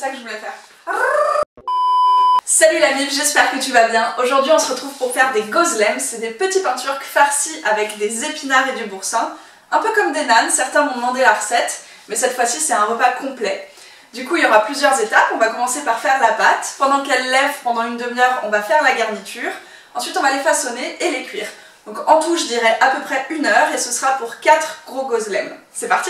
ça que je voulais faire. Salut la mif, j'espère que tu vas bien. Aujourd'hui on se retrouve pour faire des gozlem, c'est des petits pains turcs farcis avec des épinards et du boursin. Un peu comme des nanes, certains m'ont demandé la recette, mais cette fois-ci c'est un repas complet. Du coup il y aura plusieurs étapes, on va commencer par faire la pâte. Pendant qu'elle lève, pendant une demi-heure, on va faire la garniture. Ensuite on va les façonner et les cuire. Donc en tout je dirais à peu près 1 heure et ce sera pour 4 gros gozlem. C'est parti!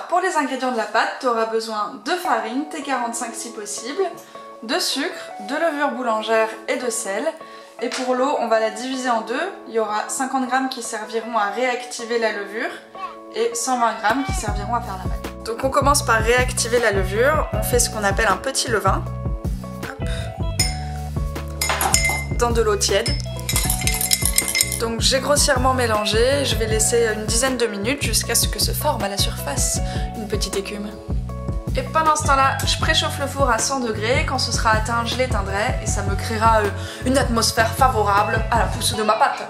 Pour les ingrédients de la pâte, tu auras besoin de farine, T45 si possible, de sucre, de levure boulangère et de sel. Et pour l'eau, on va la diviser en deux. Il y aura 50 g qui serviront à réactiver la levure et 120 g qui serviront à faire la pâte. Donc on commence par réactiver la levure. On fait ce qu'on appelle un petit levain. Hop. Dans de l'eau tiède. Donc j'ai grossièrement mélangé, je vais laisser une dizaine de minutes jusqu'à ce que se forme à la surface une petite écume. Et pendant ce temps-là, je préchauffe le four à 100 degrés, quand ce sera atteint, je l'éteindrai et ça me créera une atmosphère favorable à la pousse de ma pâte.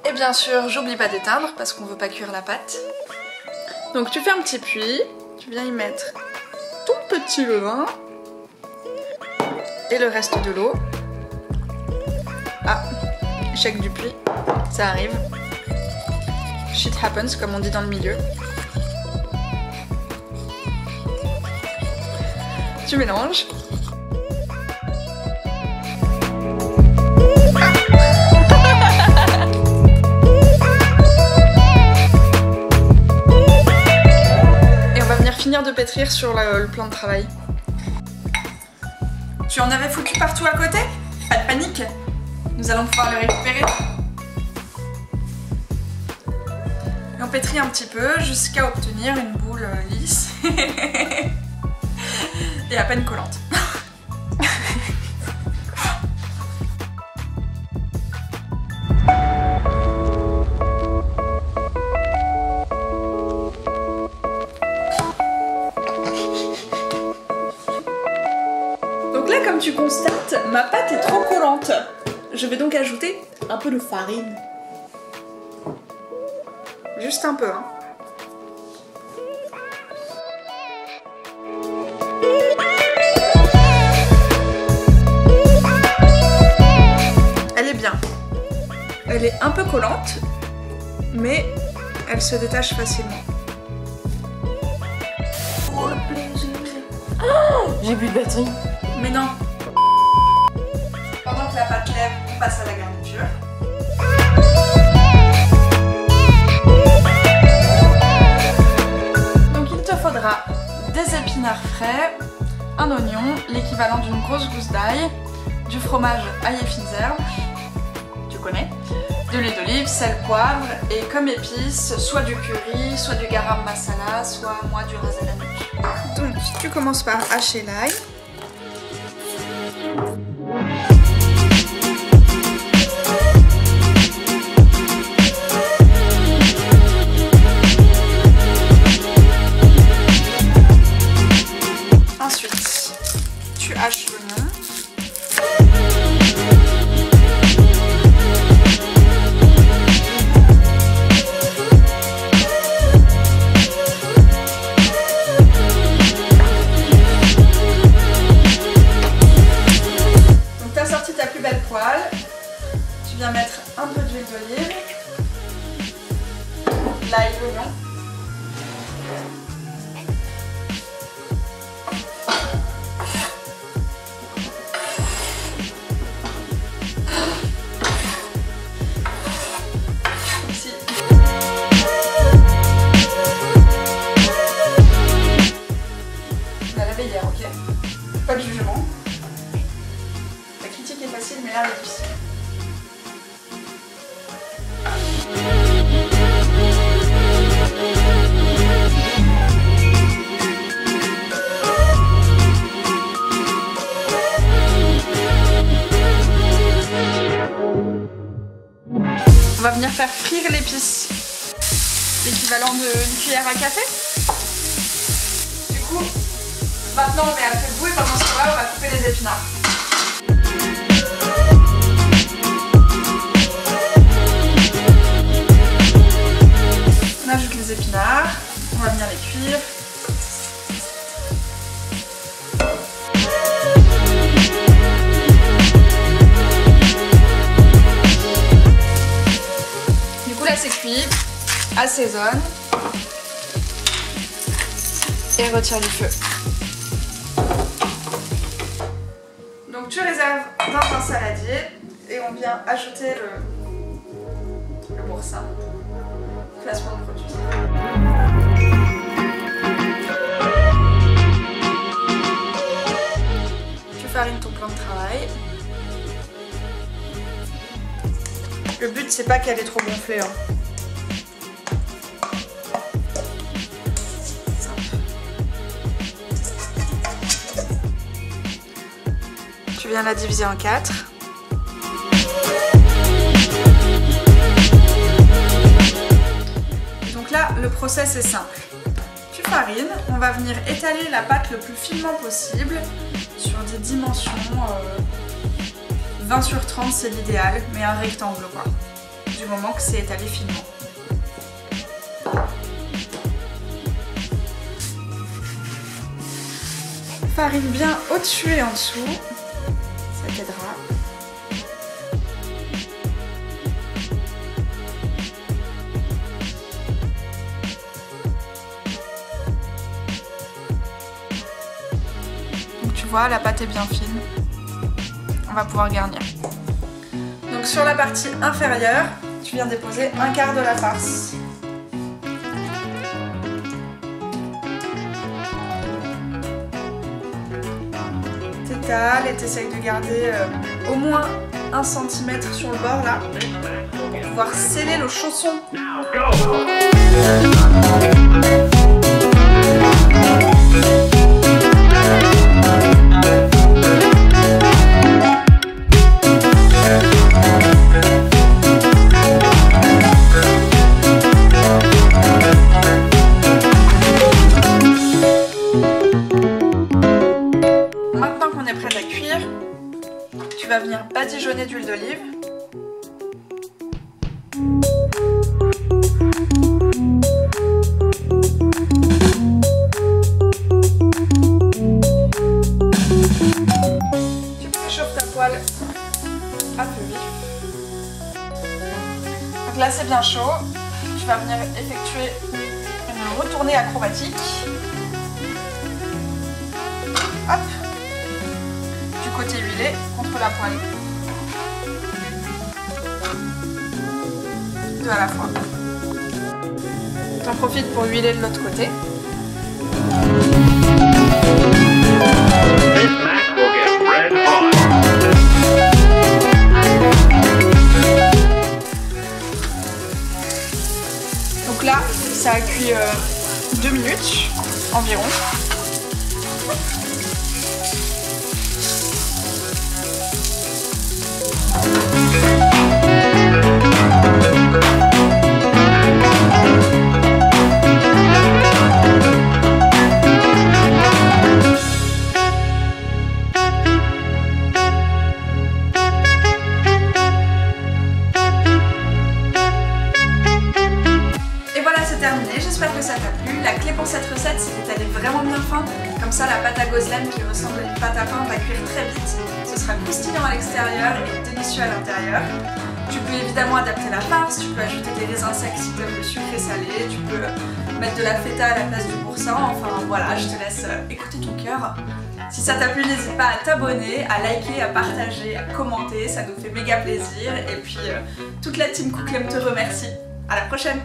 Et bien sûr, j'oublie pas d'éteindre parce qu'on veut pas cuire la pâte. Donc tu fais un petit puits, tu viens y mettre ton petit levain et le reste de l'eau. Ah, échec du puits, ça arrive. Shit happens, comme on dit dans le milieu. Tu mélanges. Et on va venir finir de pétrir sur le plan de travail. Tu en avais foutu partout à côté? Pas de panique. Nous allons pouvoir le récupérer. Et on pétrit un petit peu jusqu'à obtenir une boule lisse et à peine collante. Donc là, comme tu constates, ma pâte est trop collante. Je vais donc ajouter un peu de farine. Juste un peu, hein. Elle est bien. Elle est un peu collante, mais elle se détache facilement. Oh le plaisir. Oh, j'ai plus de batterie. Mais non. Pendant que la pâte lève, on passe à la garniture. Donc il te faudra des épinards frais, un oignon, l'équivalent d'une grosse gousse d'ail, du fromage ail et fines herbes, tu connais, de l'huile d'olive, sel, poivre et comme épices, soit du curry, soit du garam masala, soit moi du ras el hanout. Donc tu commences par hacher l'ail. Ensuite, tu haches l'oignon. Donc tu as sorti ta plus belle poêle. Tu viens mettre un peu d'huile d'olive, l'ail, l'oignon. Ok, pas de jugement. La critique est facile, mais là elle est difficile. On va venir faire frire l'épice, l'équivalent d'une cuillère à café. Du coup, maintenant on met un peu de bout et pendant ce temps-là on va couper les épinards. Puis assaisonne et retire du feu. Donc tu réserves dans un saladier et on vient ajouter le boursin. Placement de produit. Tu farines ton plan de travail. Le but c'est pas qu'elle est trop gonflée. Hein. Tu viens la diviser en 4. Donc là, le process est simple. Tu farines, on va venir étaler la pâte le plus finement possible sur des dimensions 20 sur 30, c'est l'idéal, mais un rectangle quoi, du moment que c'est étalé finement. Farine bien au-dessus et en dessous, ça t'aidera. Donc tu vois, la pâte est bien fine. On va pouvoir garnir. Donc sur la partie inférieure, tu viens déposer un quart de la farce. T'étales et t'essayes de garder au moins 1 cm sur le bord là, pour pouvoir sceller le chausson. Tu vas venir badigeonner d'huile d'olive. Tu préchauffes ta poêle à feu vif. Donc là c'est bien chaud. Tu vas venir effectuer une retournée acrobatique. Hop. Côté huilé contre la poêle. 2 à la fois. T'en profites pour huiler de l'autre côté. Donc là, ça a cuit 2 minutes environ. J'espère que ça t'a plu. La clé pour cette recette, c'est d'étaler vraiment bien fin. Comme ça, la pâte à gozlem qui ressemble à une pâte à pain va cuire très vite. Ce sera croustillant à l'extérieur et délicieux à l'intérieur. Tu peux évidemment adapter la farce, tu peux ajouter des raisins secs si tu aimes le sucré salé, tu peux mettre de la feta à la place du boursin. Enfin voilà, je te laisse écouter ton cœur. Si ça t'a plu, n'hésite pas à t'abonner, à liker, à partager, à commenter, ça nous fait méga plaisir. Et puis toute la team Cooklem te remercie. À la prochaine!